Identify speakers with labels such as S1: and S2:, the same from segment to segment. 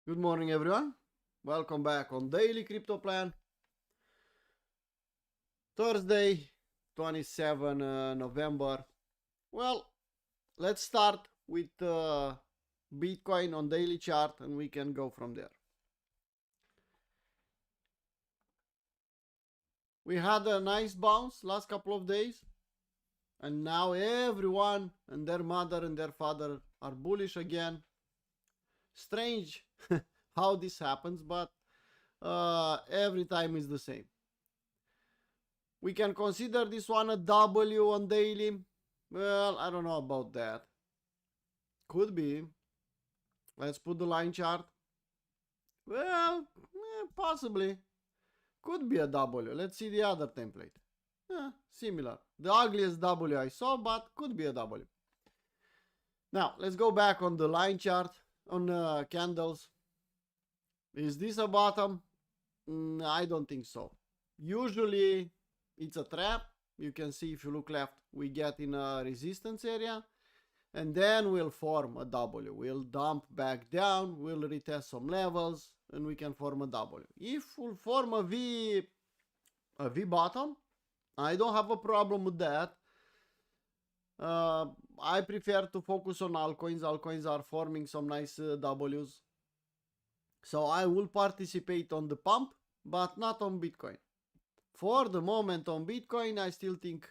S1: Good morning, everyone. Welcome back on Daily Crypto Plan. Thursday, 27 November. Well, let's start with Bitcoin on daily chart and we can go from there. We had a nice bounce last couple of days, and now everyone and their mother and their father are bullish again. Strange how this happens, but every time is the same. We can consider this one a W on daily. Well, I don't know about that. Could be. Let's put the line chart. Well, possibly. Could be a W. Let's see the other template. Similar. The ugliest W I saw, but could be a W. Now, let's go back on the line chart, on candles. Is this a bottom? I don't think so. Usually, it's a trap. You can see if you look left, we get in a resistance area. And then we'll form a W. We'll dump back down, we'll retest some levels, and we can form a W. If we'll form a V bottom, I don't have a problem with that. I prefer to focus on altcoins. Altcoins are forming some nice Ws. So I will participate on the pump, but not on Bitcoin. For the moment on Bitcoin, I still think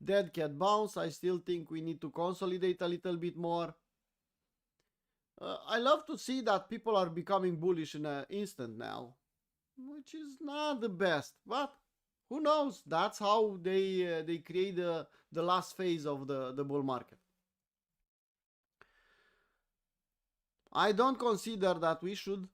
S1: dead cat bounce. I still think we need to consolidate a little bit more. I love to see that people are becoming bullish in an instant now, which is not the best, but who knows? That's how they create the last phase of the bull market. I don't consider that we should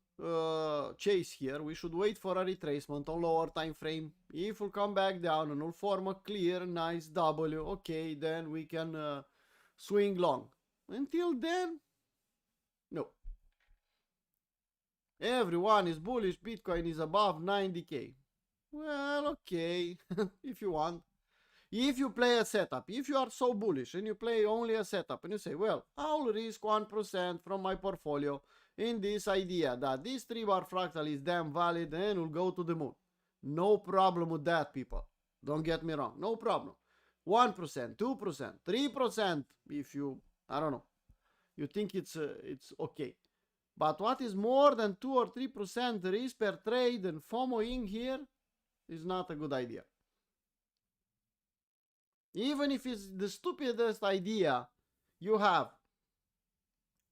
S1: chase here. We should wait for a retracement on lower time frame. If we'll come back down and we'll form a clear nice W, okay, then we can swing long. Until then, no. Everyone is bullish. Bitcoin is above 90k. Well, okay, if you want. If you play a setup, if you are so bullish and you play only a setup and you say, well, I'll risk 1% from my portfolio in this idea that this 3-bar fractal is damn valid and will go to the moon. No problem with that, people. Don't get me wrong. No problem. 1%, 2%, 3% if you, I don't know, you think it's okay. But what is more than 2 or 3% risk per trade and FOMOing here is not a good idea. Even if it's the stupidest idea you have,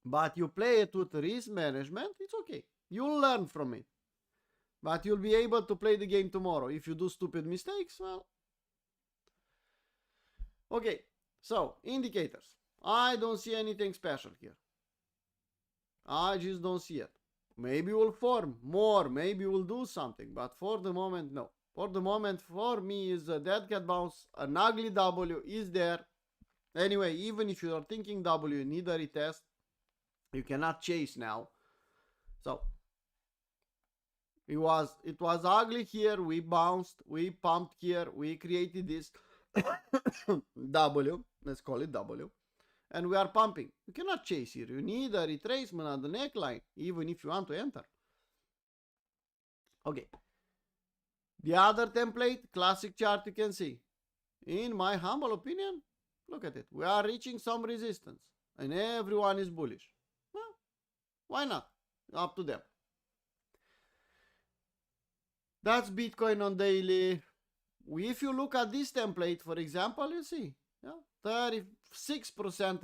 S1: but you play it with risk management, it's okay. You'll learn from it. But you'll be able to play the game tomorrow. If you do stupid mistakes, well. Okay, so indicators. I don't see anything special here. I just don't see it. Maybe we'll form more, maybe we'll do something, but for the moment, no. For the moment, for me, is a dead cat bounce. An ugly W is there. Anyway, even if you are thinking W, you need a retest. You cannot chase now. So, it was ugly here. We bounced. We pumped here. We created this W. Let's call it W. And we are pumping. You cannot chase here. You need a retracement on the neckline, even if you want to enter. Okay. The other template, classic chart, you can see. In my humble opinion, look at it. We are reaching some resistance. And everyone is bullish. Well, why not? Up to them. That's Bitcoin on daily. If you look at this template, for example, you see. 36%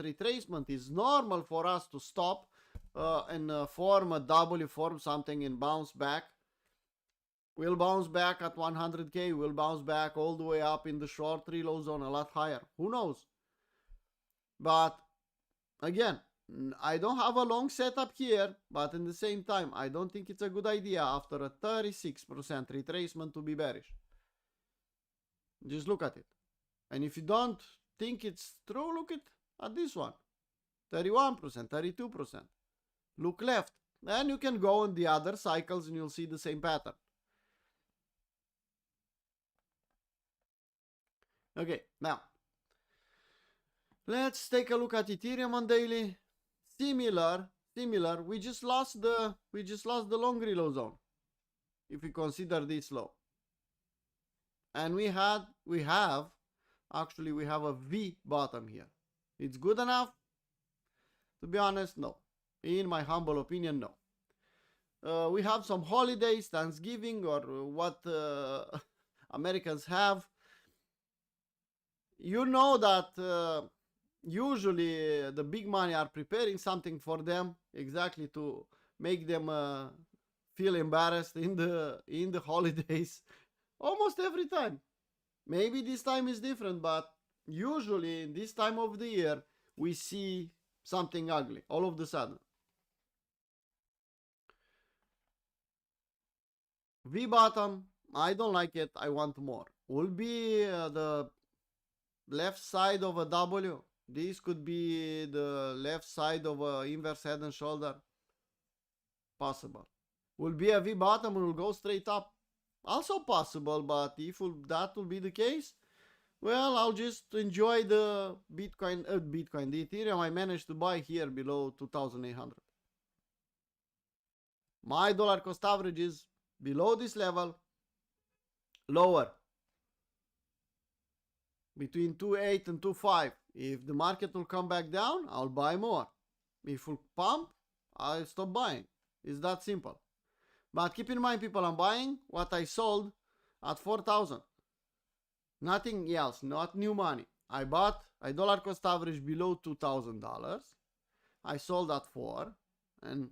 S1: retracement is normal for us to stop and form a W, form something and bounce back. We'll bounce back at 100k. We'll bounce back all the way up in the short reload zone a lot higher. Who knows? But again, I don't have a long setup here, but in the same time, I don't think it's a good idea after a 36% retracement to be bearish. Just look at it. And if you don't think it's true, look at this one. 31%, 32%. Look left. Then you can go on the other cycles and you'll see the same pattern. Okay, now let's take a look at Ethereum on daily. Similar similar. We just lost the long low zone, if we consider this low. And we have a V bottom here. It's good enough? To be honest, no. In my humble opinion, no. We have some holidays, Thanksgiving, or what Americans have. You know that usually the big money are preparing something for them, exactly to make them feel embarrassed in the holidays. Almost every time. Maybe this time is different, but usually in this time of the year we see something ugly all of the sudden. V bottom, I don't like it. I want more. Will be the left side of a W. This could be the left side of a inverse head and shoulder. Possible. Will be a V bottom and will go straight up. Also possible, but if that will be the case, well, I'll just enjoy the the Ethereum I managed to buy here below 2,800. My dollar cost average is below this level, lower, between 2.8 and 2.5. If the market will come back down, I'll buy more. If it will pump, I'll stop buying. It's that simple. But keep in mind, people, I'm buying what I sold at 4,000. Nothing else, not new money. I bought a dollar cost average below $2,000. I sold at 4, and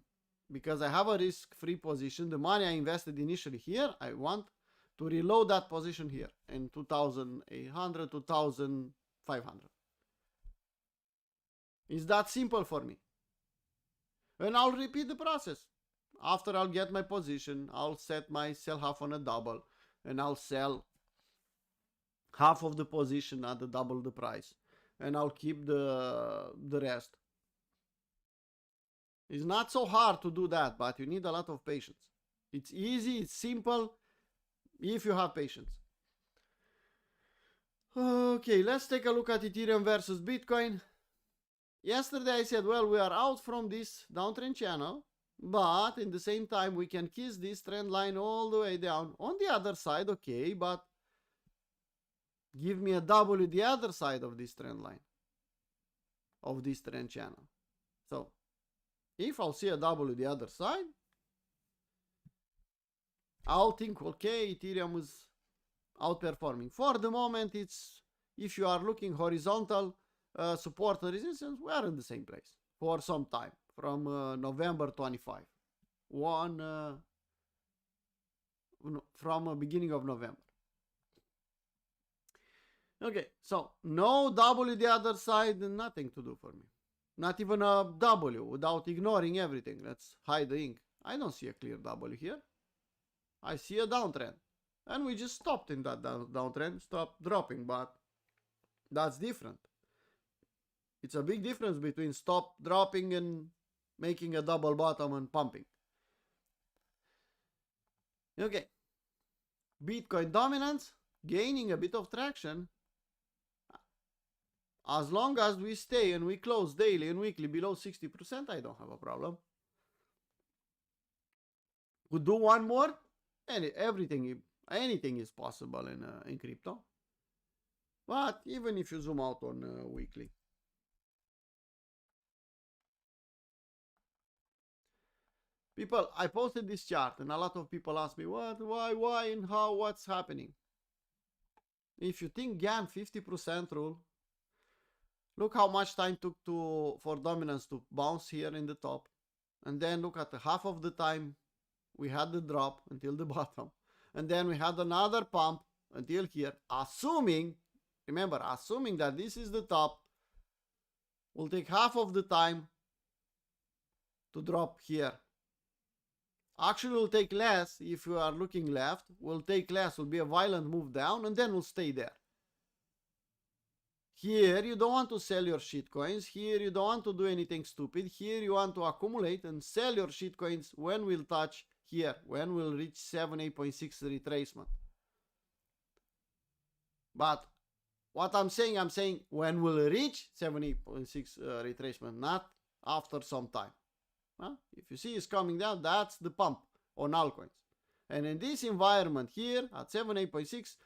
S1: because I have a risk-free position, the money I invested initially here, I want to reload that position here in 2,800, 2,500. It's that simple for me. And I'll repeat the process. After I'll get my position, I'll set my sell half on a double, and I'll sell half of the position at the double the price, and I'll keep the rest. It's not so hard to do that, but you need a lot of patience. It's easy, it's simple, if you have patience. Okay, let's take a look at Ethereum versus Bitcoin. Yesterday I said, well, we are out from this downtrend channel, but in the same time we can kiss this trend line all the way down. On the other side, okay, but give me a W the other side of this trend line, of this trend channel. So if I'll see a W the other side, I'll think, okay, Ethereum is outperforming. For the moment, it's, if you are looking horizontal support and resistance, we are in the same place for some time, from November 25. From beginning of November. Okay, so no W the other side, nothing to do for me. Not even a W without ignoring everything. Let's hide the ink. I don't see a clear W here. I see a downtrend. And we just stopped in that downtrend, stopped dropping, but that's different. It's a big difference between stop dropping and making a double bottom and pumping. Okay. Bitcoin dominance, gaining a bit of traction. As long as we stay and we close daily and weekly below 60%, I don't have a problem. Could do one more. Anything is possible in crypto. But even if you zoom out on weekly. People, I posted this chart and a lot of people ask me, what, why, and how, what's happening? If you think GAN 50% rule, look how much time took for dominance to bounce here in the top. And then look at half of the time we had the drop until the bottom. And then we had another pump until here. Assuming, remember, assuming that this is the top, will take half of the time to drop here. Actually, will take less if you are looking left. Will take less, will be a violent move down, and then will stay there. Here, you don't want to sell your shitcoins. Here, you don't want to do anything stupid. Here, you want to accumulate and sell your shitcoins when we'll touch here, when we'll reach 78.6 retracement. But what I'm saying when we'll reach 78.6 retracement, not after some time. If you see it's coming down, that's the pump on altcoins. And in this environment here at 78.6,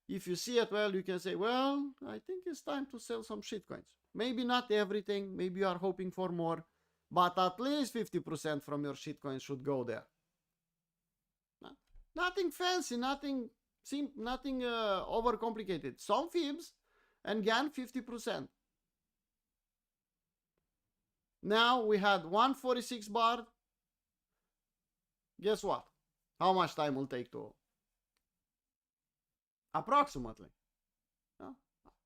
S1: if you see it, well, you can say, well, I think it's time to sell some shitcoins. Maybe not everything, maybe you are hoping for more, but at least 50% from your shitcoins should go there. Nothing fancy, nothing overcomplicated. Some fibs and gain 50%. Now we had 146 bar. Guess what? How much time will take to? Approximately.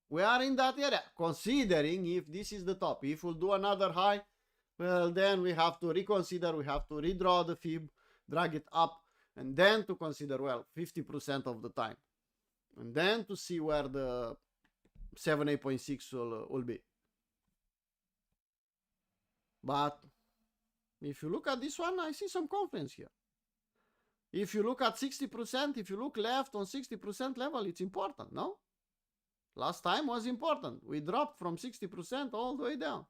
S1: We are in that area. Considering if this is the top, if we'll do another high, well, then we have to reconsider, we have to redraw the fib, drag it up, and then to consider, well, 50% of the time. And then to see where the 78.6 will be. But if you look at this one, I see some confidence here. If you look at 60%, if you look left on 60% level, it's important, no? Last time was important. We dropped from 60% all the way down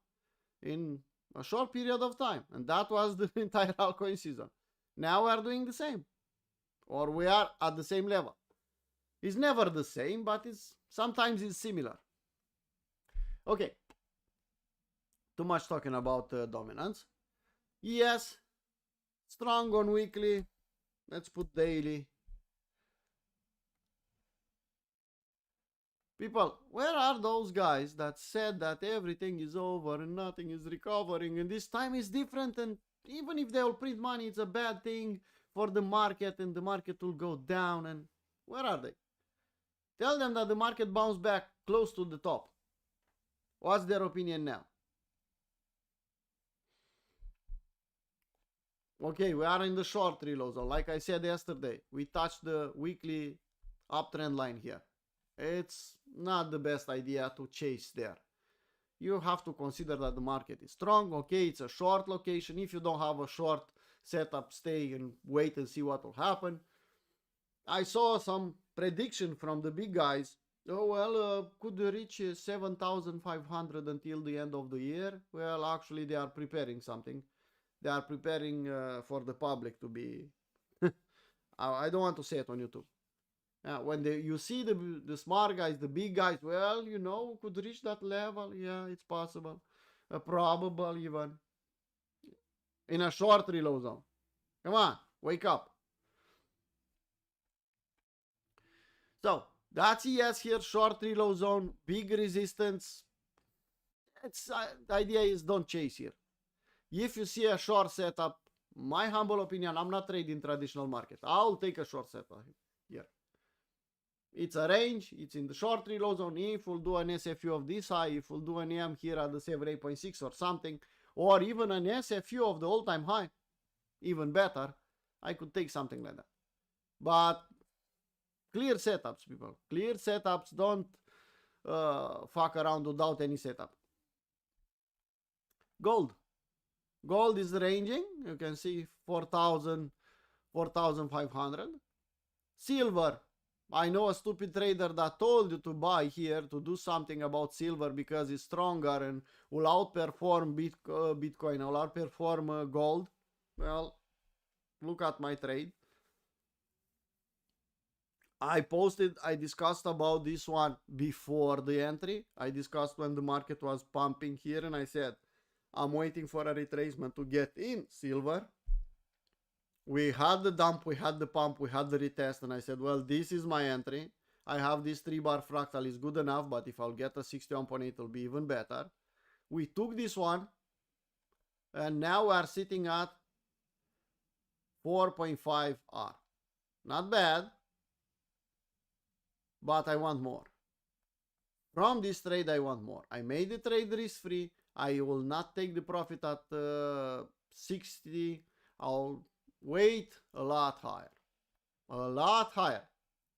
S1: in a short period of time. And that was the entire altcoin season. Now we are doing the same. Or we are at the same level. It's never the same, but sometimes it's similar. Okay. Too much talking about dominance. Yes. Strong on weekly. Let's put daily. People, where are those guys that said that everything is over and nothing is recovering and this time is different, and even if they will print money, it's a bad thing for the market and the market will go down? And where are they? Tell them that the market bounced back close to the top. What's their opinion now? Okay, we are in the short reload zone. Like I said yesterday, we touched the weekly uptrend line here. It's not the best idea to chase there. You have to consider that the market is strong. Okay, it's a short location. If you don't have a short setup, stay and wait and see what will happen. I saw some prediction from the big guys. Oh, well, could reach 7,500 until the end of the year. Well, actually, they are preparing something. They are preparing for the public to be... I don't want to say it on YouTube. When you see the smart guys, the big guys, well, you know, could reach that level. Yeah, it's possible. Probable even. In a short reload zone. Come on, wake up. So, that's ES here, short reload zone, big resistance. The idea is don't chase here. If you see a short setup, my humble opinion, I'm not trading traditional market. I'll take a short setup here. It's a range, it's in the short reload zone. If we'll do an SFU of this high, if we'll do an EM here at the 78.6 or something, or even an SFU of the all-time high, even better, I could take something like that. But clear setups, people. Clear setups. Don't fuck around without any setup. Gold. Gold is ranging. You can see 4,000, 4,500. Silver. I know a stupid trader that told you to buy here, to do something about silver because it's stronger and will outperform Bitcoin, will outperform gold. Well, look at my trade. I discussed about this one before the entry. I discussed when the market was pumping here and I said, I'm waiting for a retracement to get in silver. We had the dump, we had the pump, we had the retest, and I said, well, this is my entry. I have this 3-bar fractal, is good enough, but if I'll get a 61.8, it'll be even better. We took this one, and now we are sitting at 4.5 R. Not bad, but I want more. From this trade, I want more. I made the trade risk-free. I will not take the profit at 60. I'll wait a lot higher. A lot higher.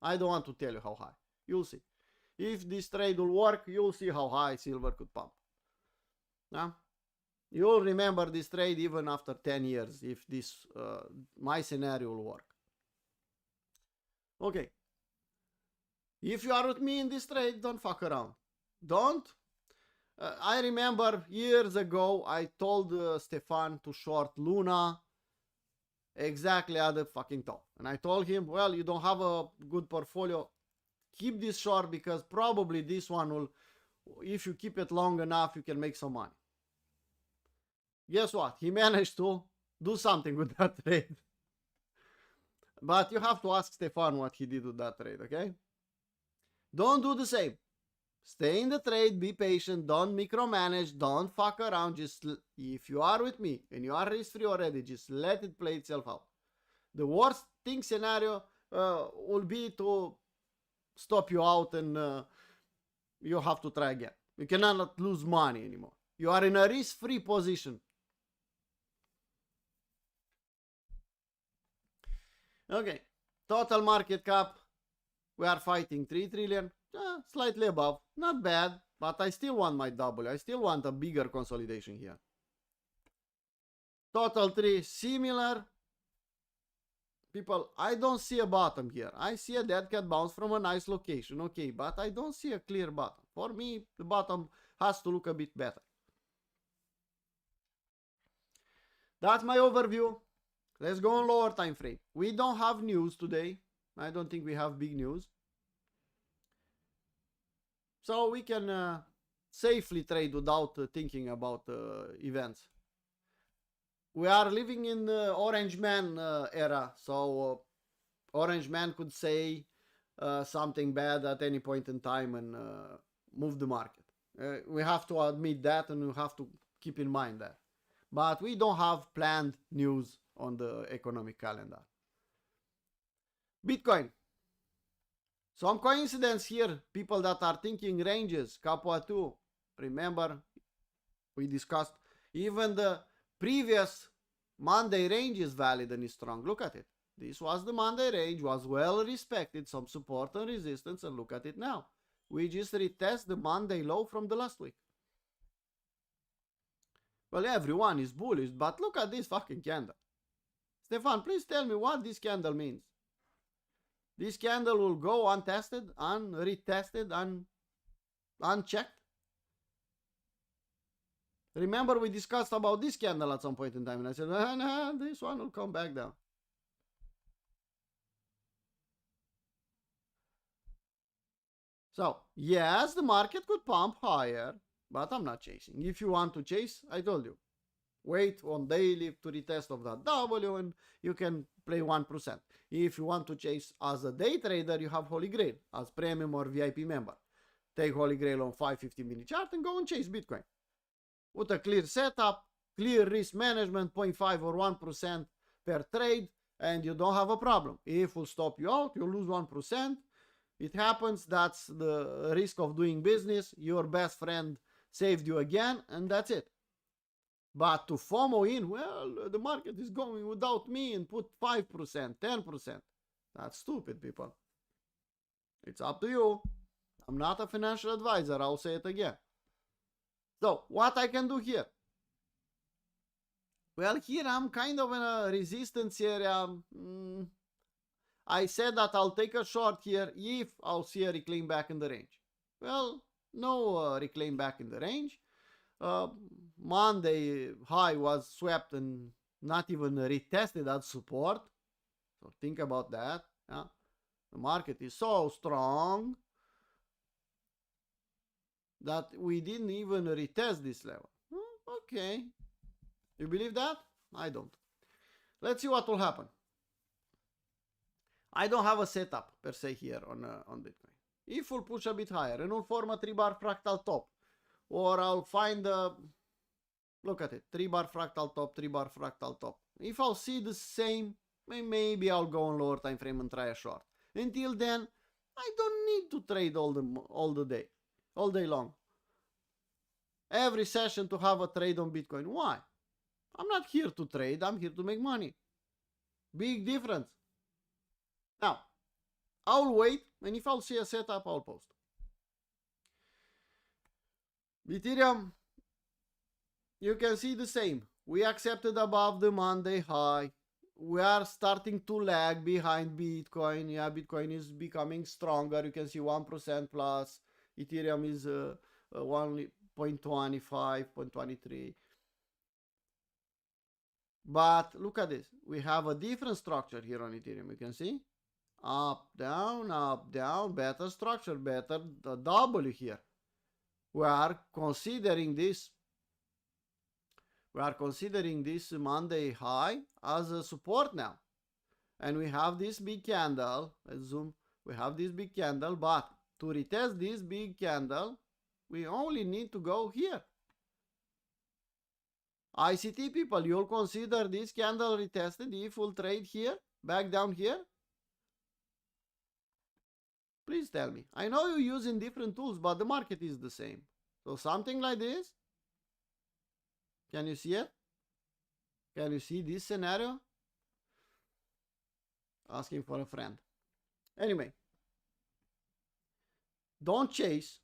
S1: I don't want to tell you how high. You'll see. If this trade will work, you'll see how high silver could pump. Now, you'll remember this trade even after 10 years if this my scenario will work. Okay. If you are with me in this trade, don't fuck around. Don't I remember years ago I told Stefan to short Luna exactly at the fucking top. And I told him, well, you don't have a good portfolio. Keep this short because probably this one will, if you keep it long enough, you can make some money. Guess what? He managed to do something with that trade. But you have to ask Stefan what he did with that trade, okay? Don't do the same. Stay in the trade, be patient, don't micromanage, don't fuck around. Just if you are with me and you are risk-free already, just let it play itself out. The worst thing scenario will be to stop you out and you have to try again. You cannot lose money anymore. You are in a risk-free position. Okay, total market cap, we are fighting 3 trillion. Slightly above, not bad, but I still want my W. I still want a bigger consolidation here. Total 3, similar. People, I don't see a bottom here. I see a dead cat bounce from a nice location, okay, but I don't see a clear bottom. For me, the bottom has to look a bit better. That's my overview. Let's go on lower time frame. We don't have news today. I don't think we have big news. So we can safely trade without thinking about events. We are living in the Orange Man era, so Orange Man could say something bad at any point in time and move the market. We have to admit that and we have to keep in mind that. But we don't have planned news on the economic calendar. Bitcoin. Some coincidence here, people that are thinking ranges, Capua 2. Remember, we discussed even the previous Monday range is valid and is strong. Look at it. This was the Monday range, was well respected, some support and resistance, and look at it now. We just retest the Monday low from the last week. Well, everyone is bullish, but look at this fucking candle. Stefan, please tell me what this candle means. This candle will go untested, retested, unchecked. Remember we discussed about this candle at some point in time and I said, nah, this one will come back down. So, yes, the market could pump higher, but I'm not chasing. If you want to chase, I told you, wait on daily to retest of that W and you can play 1%. If you want to chase as a day trader, you have Holy Grail as premium or VIP member. Take Holy Grail on 5-15-minute chart and go and chase Bitcoin. With a clear setup, clear risk management, 0.5 or 1% per trade, and you don't have a problem. If we'll stop you out, you lose 1%. It happens, that's the risk of doing business. Your best friend saved you again, and that's it. But to FOMO in, well, the market is going without me and put 5%, 10%. That's stupid, people. It's up to you. I'm not a financial advisor, I'll say it again. So, what I can do here? Well, here I'm kind of in a resistance area. I said that I'll take a short here if I'll see a reclaim back in the range. Well, no reclaim back in the range. Monday high was swept and not even retested at support. So think about that. Yeah? The market is so strong that we didn't even retest this level. Okay. You believe that? I don't. Let's see what will happen. I don't have a setup per se here on Bitcoin. If we'll push a bit higher and we'll form a 3-bar fractal top, or I'll find a, look at it, 3-bar fractal top, 3-bar fractal top. If I'll see the same, maybe I'll go on lower time frame and try a short. Until then, I don't need to trade all day long. Every session to have a trade on Bitcoin. Why? I'm not here to trade, I'm here to make money. Big difference. Now, I'll wait, and if I'll see a setup, I'll post. Ethereum, you can see the same. We accepted above the Monday high. We are starting to lag behind Bitcoin. Yeah, Bitcoin is becoming stronger. You can see 1% plus. Ethereum is only 0.25, 0.23. But look at this. We have a different structure here on Ethereum. You can see up, down, better structure, better the W here. We are considering this. We are considering this Monday high as a support now. And we have this big candle. Let's zoom. We have this big candle, but to retest this big candle, we only need to go here. ICT people, you'll consider this candle retested if we'll trade here, back down here? Please tell me. I know you're using different tools, but the market is the same. So something like this. Can you see it? Can you see this scenario? Asking for a friend. Anyway. Don't chase.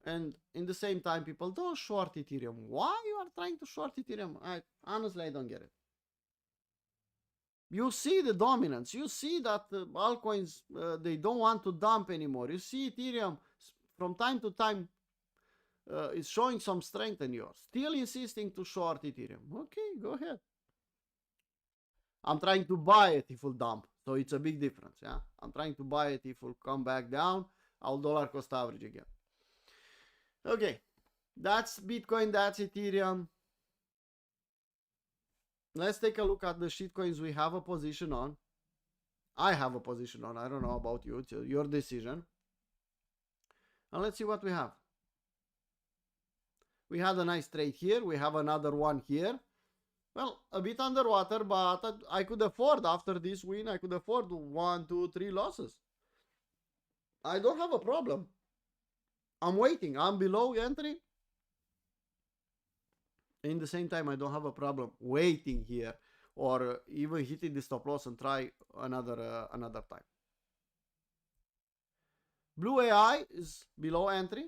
S1: And in the same time, people, don't short Ethereum. Why you are trying to short Ethereum? Honestly, I don't get it. You see the dominance. You see that altcoins, they don't want to dump anymore. You see Ethereum from time to time is showing some strength in yours. Still insisting to short Ethereum. Okay, go ahead. I'm trying to buy it if we'll dump. So it's a big difference. Yeah, I'm trying to buy it if we'll come back down. I'll dollar cost average again. Okay, that's Bitcoin, that's Ethereum. Let's take a look at the shitcoins we have a position on. I have a position on. I don't know about you. It's your decision. And let's see what we have. We had a nice trade here. We have another one here. Well, a bit underwater, but I could afford, after this win, I could afford 1, 2, 3 losses. I don't have a problem. I'm waiting. I'm below entry. In the same time, I don't have a problem waiting here or even hitting the stop loss and try another time. Blue AI is below entry.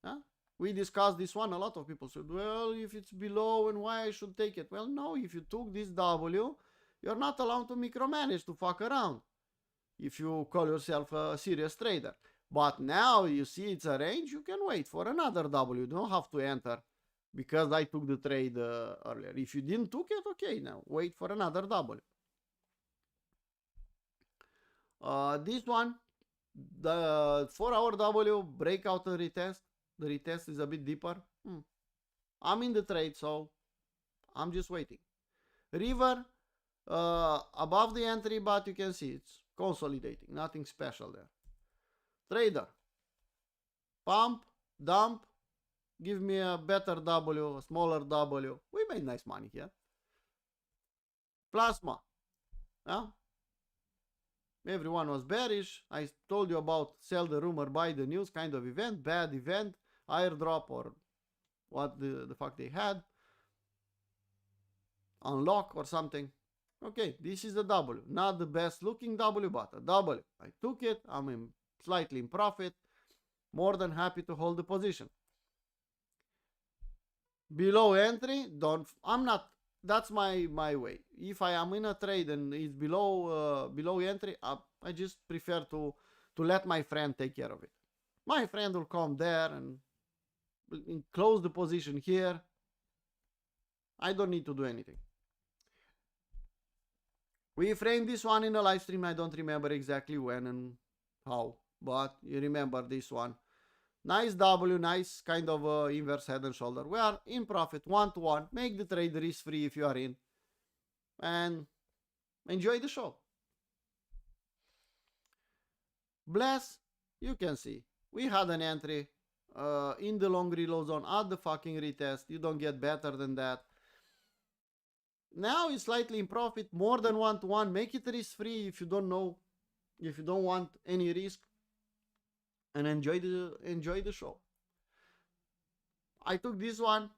S1: Huh? We discussed this one. A lot of people said, well, if it's below and why I should take it? Well, no, if you took this W, you're not allowed to micromanage, to fuck around if you call yourself a serious trader. But now you see it's a range, you can wait for another W. You don't have to enter because I took the trade earlier. If you didn't took it, okay, now wait for another W. This one, the 4-hour W, breakout and retest. The retest is a bit deeper. I'm in the trade, so I'm just waiting. River, above the entry, but you can see it's consolidating. Nothing special there. Trader, pump, dump, give me a better W, a smaller W. We made nice money here. Plasma, yeah? Everyone was bearish. I told you about sell the rumor, buy the news kind of event, bad event, airdrop or what the fuck they had. Unlock or something. Okay, this is the W. Not the best looking W, but a W. I took it. I'm slightly in profit. More than happy to hold the position. Below entry, I'm not, that's my way. If I am in a trade and it's below entry, I just prefer to let my friend take care of it. My friend will come there and close the position here. I don't need to do anything. We framed this one in a live stream. I don't remember exactly when and how, but you remember this one. Nice W, nice kind of inverse head and shoulder. We are in profit 1-to-1. Make the trade risk free if you are in. And enjoy the show. Bless, you can see. We had an entry in the long reload zone at the fucking retest. You don't get better than that. Now it's slightly in profit, more than 1-to-1. Make it risk free if you don't know, if you don't want any risk. And enjoy the show. I took this one.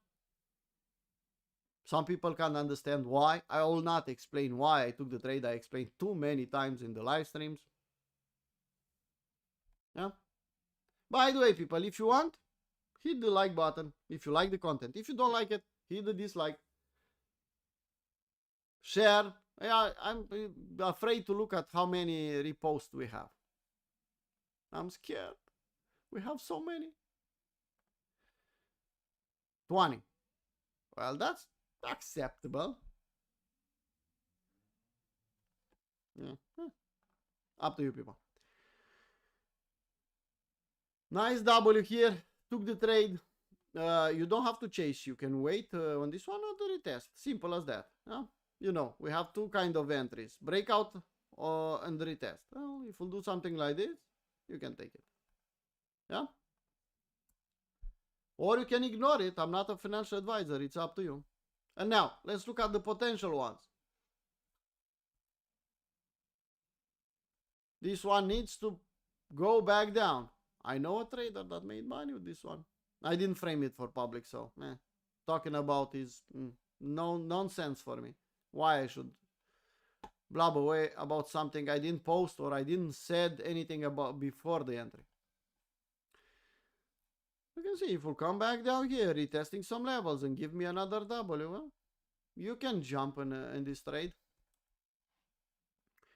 S1: Some people can't understand why. I will not explain why I took the trade. I explained too many times in the live streams. Yeah. By the way, people, if you want, hit the like button if you like the content. If you don't like it, hit the dislike. Share. Yeah, I'm afraid to look at how many reposts we have. I'm scared. We have so many. 20. Well, that's acceptable. Yeah. Up to you, people. Nice W here. Took the trade. You don't have to chase. You can wait on this one or the retest. Simple as that. Yeah? You know, we have two kind of entries. Breakout and retest. Well, if we'll do something like this, you can take it. Yeah? Or you can ignore it. I'm not a financial advisor. It's up to you. And now, let's look at the potential ones. This one needs to go back down. I know a trader that made money with this one. I didn't frame it for public, so talking about is no nonsense for me. Why I should blab away about something I didn't post or I didn't said anything about before the entry. You can see if we come back down here, retesting some levels and give me another W, well, you can jump in this trade.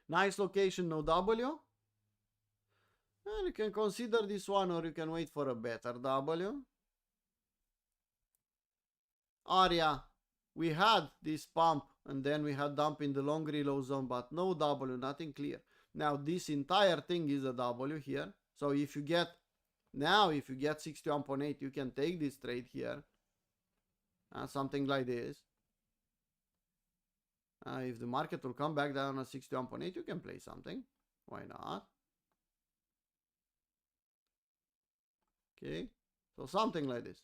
S1: Nice location, no W. And you can consider this one or you can wait for a better W. Area, we had this pump and then we had dump in the long reload zone, but no W, nothing clear. Now this entire thing is a W here. So if you get, now if you get 61.8, you can take this trade here. Something like this. If the market will come back down at 61.8, you can play something. Why not? Okay, so something like this.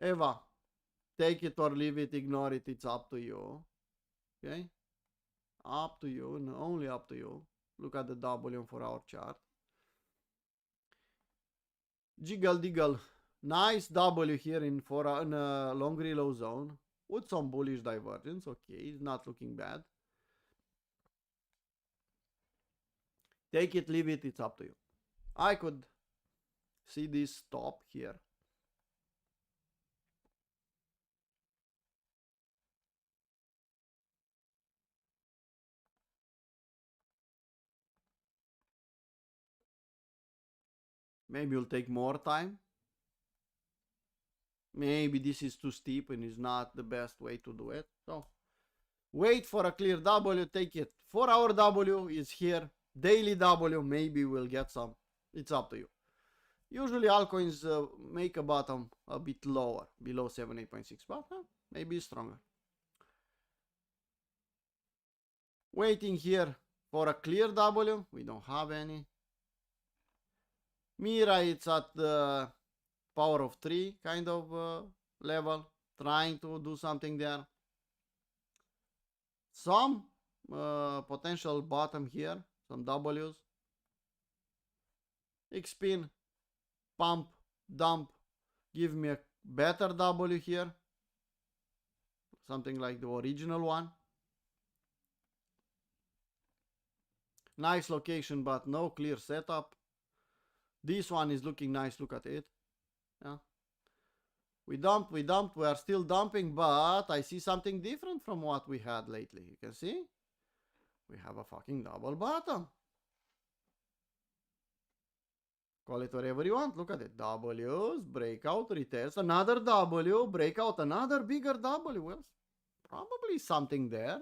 S1: Eva, take it or leave it, ignore it, it's up to you. Okay, up to you, and only up to you. Look at the W for our chart. Jiggle diggle. Nice W here in a long reload zone with some bullish divergence. Okay, it's not looking bad. Take it, leave it, it's up to you. I could see this stop here. Maybe it'll take more time. Maybe this is too steep and is not the best way to do it. So wait for a clear W, take it. 4 hour W is here. Daily W, maybe we'll get some. It's up to you. Usually altcoins make a bottom a bit lower, below 78.6, but maybe stronger. Waiting here for a clear W. We don't have any. Mira, it's at the power of 3 kind of level. Trying to do something there. Some potential bottom here. Some W's. X-spin. Pump. Dump. Give me a better W here. Something like the original one. Nice location, but no clear setup. This one is looking nice. Look at it. Yeah. We dumped. We are still dumping, but I see something different from what we had lately. You can see? We have a fucking double bottom. Call it whatever you want. Look at it. W's, breakout, retest, another W, breakout, another bigger W. Well, probably something there.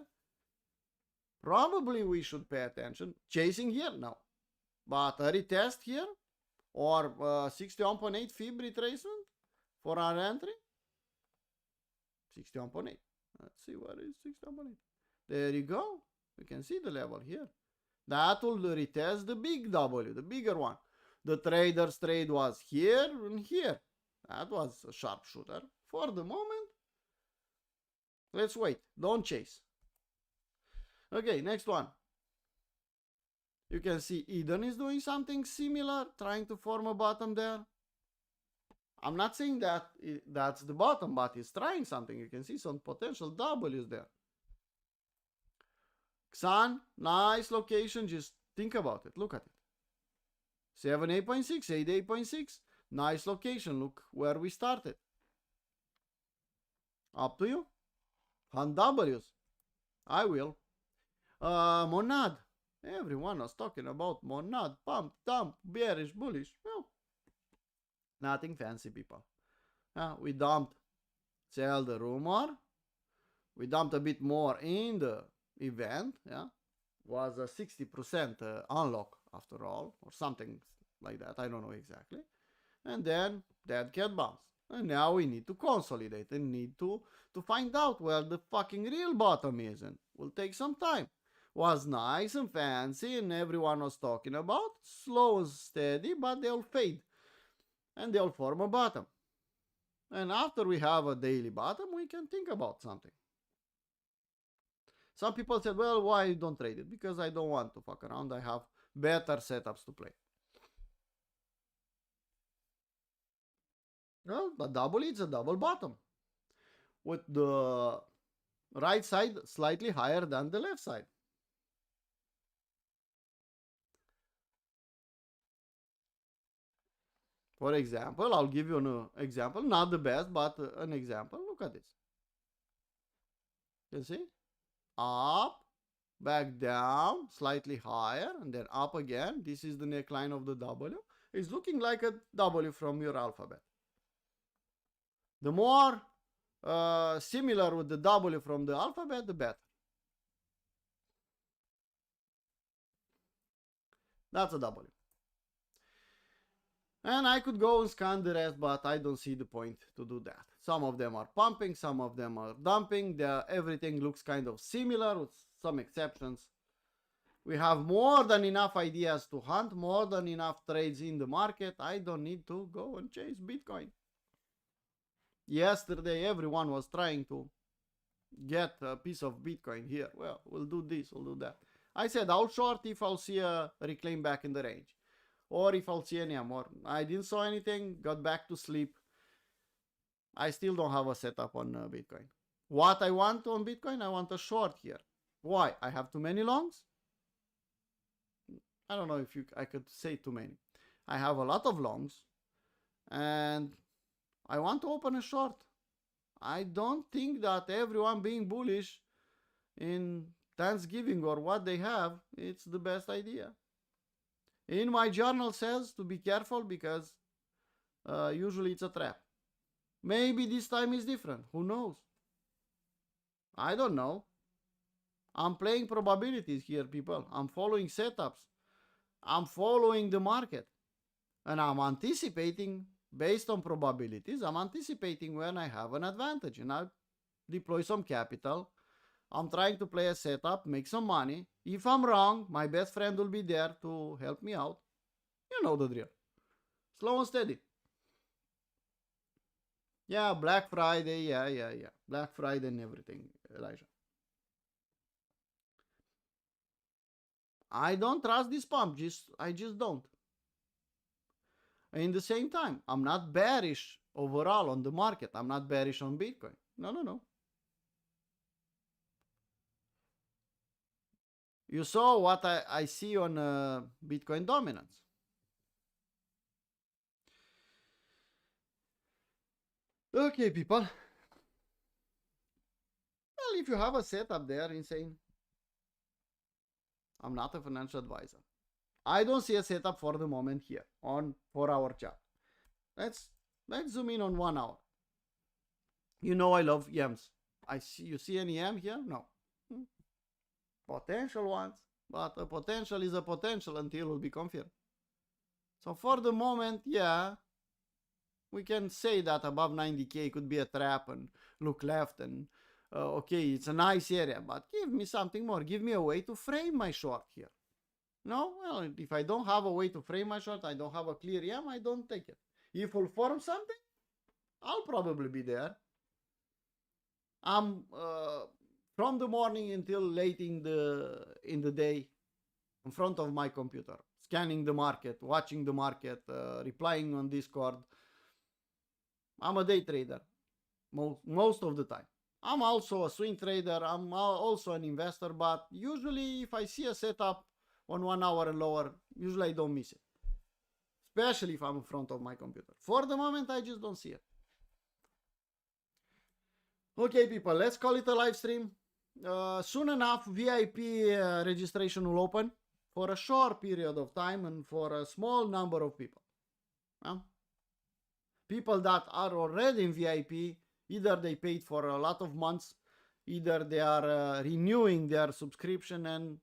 S1: Probably we should pay attention. Chasing here? No. But a retest here? Or 61.8 fib retracement for our entry? 61.8. Let's see what is 61.8. There you go. We can see the level here. That will retest the big W, the bigger one. The trader's trade was here and here. That was a sharpshooter. For the moment, let's wait. Don't chase. Okay, next one. You can see Eden is doing something similar, trying to form a bottom there. I'm not saying that that's the bottom, but it's trying something. You can see some potential W's there. Xan, nice location. Just think about it. Look at it. 78.6, 88.6. Nice location. Look where we started. Up to you. Hunt W's. I will. Monad. Everyone was talking about Monad. Pump, dump, bearish, bullish. Well, Nothing fancy, people. We dumped, sell the rumor. We dumped a bit more in the event. Was a 60% unlock after all, or something like that. I don't know exactly. And then that cat bounced. And now we need to consolidate and need to find out where the fucking real bottom is. And will take some time. Was nice and fancy and everyone was talking about. Slow and steady, but they'll fade. And they'll form a bottom. And after we have a daily bottom, we can think about something. Some people said, well, why you don't trade it? Because I don't want to fuck around. I have better setups to play. Well, the double is a double bottom. With the right side slightly higher than the left side. For example, I'll give you an example. Not the best, but an example. Look at this. You see? Up, back down, slightly higher, and then up again. This is the neckline of the W. It's looking like a W from your alphabet. The more similar with the W from the alphabet, the better. That's a W. And I could go and scan the rest, but I don't see the point to do that. Some of them are pumping, some of them are dumping. Everything looks kind of similar with some exceptions. We have more than enough ideas to hunt, more than enough trades in the market. I don't need to go and chase Bitcoin. Yesterday, everyone was trying to get a piece of Bitcoin here. Well, we'll do this, we'll do that. I said I'll short if I'll see a reclaim back in the range. Or if I'll see any more. I didn't saw anything, got back to sleep. I still don't have a setup on Bitcoin. What I want on Bitcoin, I want a short here. Why? I have too many longs? I don't know if I could say too many. I have a lot of longs and I want to open a short. I don't think that everyone being bullish in Thanksgiving or what they have, it's the best idea. In my journal says to be careful because usually it's a trap. Maybe this time is different. Who knows? I don't know. I'm playing probabilities here, people. I'm following setups. I'm following the market. And I'm anticipating based on probabilities. I'm anticipating when I have an advantage. And I deploy some capital. I'm trying to play a setup, make some money. If I'm wrong, my best friend will be there to help me out. You know the drill. Slow and steady. Yeah, Black Friday. Yeah. Black Friday and everything, Elijah. I don't trust this pump. I just don't. In the same time, I'm not bearish overall on the market. I'm not bearish on Bitcoin. No. You saw what I see on Bitcoin dominance. Okay, people. Well, if you have a setup there, insane. I'm not a financial advisor. I don't see a setup for the moment here on 4-hour chart. Let's zoom in on 1 hour. You know I love YAMs. You see any YAM here? No. Potential ones, but a potential is a potential until it will be confirmed. So for the moment, yeah, we can say that above 90k could be a trap and look left and okay, it's a nice area, but give me something more. Give me a way to frame my short here. No, well, if I don't have a way to frame my short, I don't have a clear YAM, I don't take it. If we'll form something, I'll probably be there. I'm from the morning until late in the day in front of my computer, scanning the market, watching the market, replying on Discord. I'm a day trader most of the time. I'm also a swing trader. I'm also an investor, but usually if I see a setup on 1 hour and lower, usually I don't miss it, especially if I'm in front of my computer. For the moment, I just don't see it. Okay, people, let's call it a live stream. Soon enough, VIP registration will open for a short period of time and for a small number of people. people that are already in VIP, either they paid for a lot of months, either they are renewing their subscription, and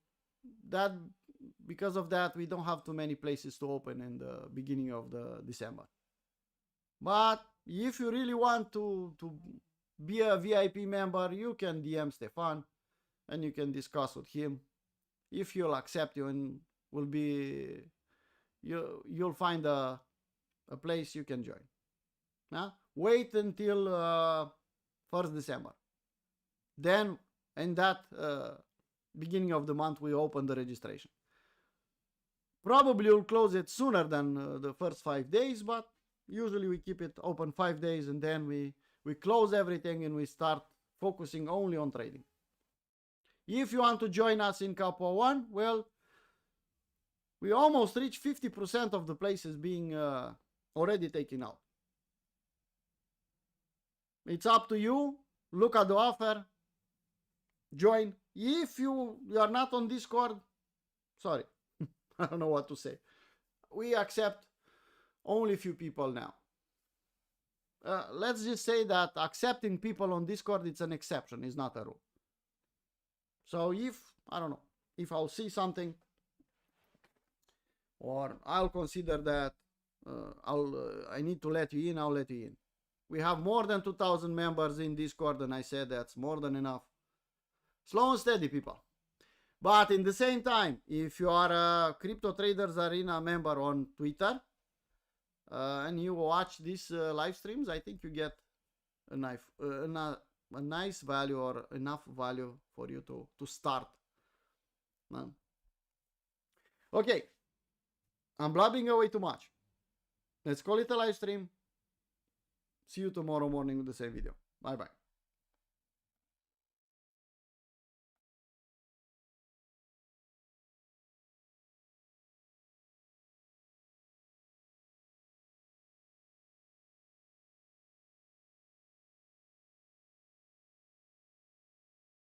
S1: that because of that we don't have too many places to open in the beginning of the December. But if you really want to be a VIP member, you can DM Stefan and you can discuss with him. If he'll accept you and will be, you'll find a place you can join. Now, wait until 1st December. Then, in that beginning of the month, we open the registration. Probably we'll close it sooner than the first 5 days, but usually we keep it open 5 days and then we close everything and we start focusing only on trading. If you want to join us in Capua 1, well, we almost reached 50% of the places being already taken out. It's up to you. Look at the offer. Join. If you are not on Discord, sorry, I don't know what to say. We accept only a few people now. Let's just say that accepting people on Discord, it's an exception, it's not a rule. So if, I don't know, if I'll see something or I'll consider that I need to let you in, I'll let you in. We have more than 2,000 members in Discord, and I said that's more than enough. Slow and steady, people. But in the same time, if you are a Crypto Traders Arena member on Twitter and you watch these live streams, I think you get a nice value or enough value for you to start. Okay, I'm blabbing away too much. Let's call it a live stream. See you tomorrow morning with the same video. Bye bye.